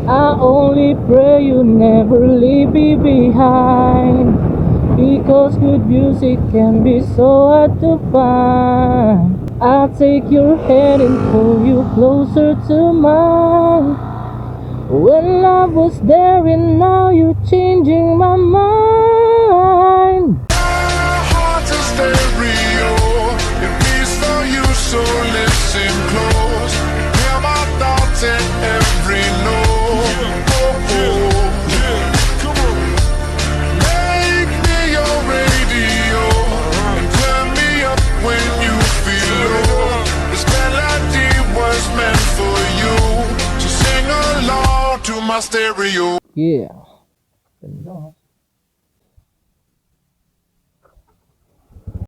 I only pray you never leave me behind, because good music can be so hard to find. I'll take your hand and pull you closer to mine. When love was there and now you're changing my mind. My heart's a stereo, it beats for you, so listen close. Hear my thoughts in every note. Make me your radio and turn me up when you feel low. This melody was meant for you, so sing along to my stereo. Yeah. Ganda.